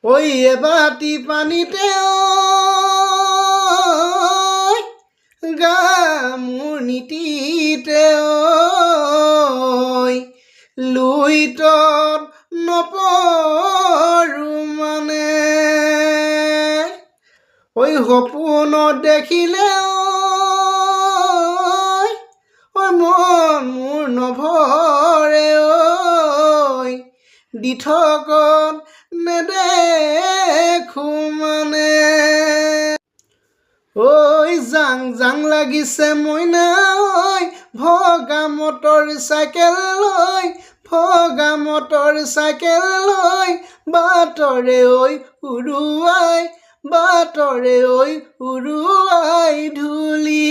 ঐ এবাটি পানীতে গা মোৰ নীতিতে লুইতত নপৰো মানে ঐ সপোনত দেখিলে মন মোৰ নভৰে দিঠকত নেদেখো মানে জাং জাং লাগিছে মইনা ভগা মটৰ চাইকেল লৈ ভগা মটৰ চাইকেল লৈ বাটৰে উৰুৱাই বাটৰে উৰুৱাই ধূলি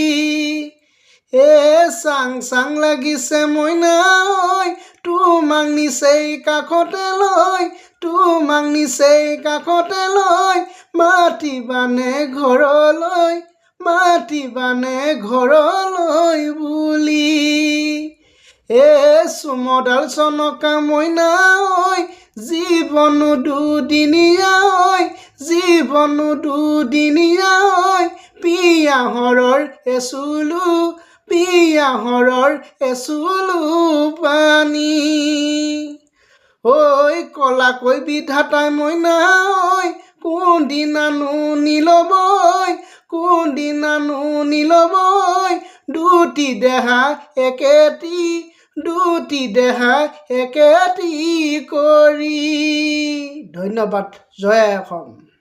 চাং চাং লাগিছে মইনা তোমাক নিচেই কাষতে লৈ তোমাক নিচেই কাষতে লৈ মাতিবানে ঘৰলৈ মাতিবানে ঘৰলৈ বুলি চুমডাল চনকা মইনা জীৱনো দুদিনীয়া জীৱনো দুদিনীয়া পিয়াহৰৰ পিয়াহৰৰ এচুলো পানী কলাকৈ বিধাতাই মইনা কোনদিনানো নিলবই কোনদিনানো নিলবই দুটি দেহা একেটি কৰি ধন্যবাদ। জয় আই অসম।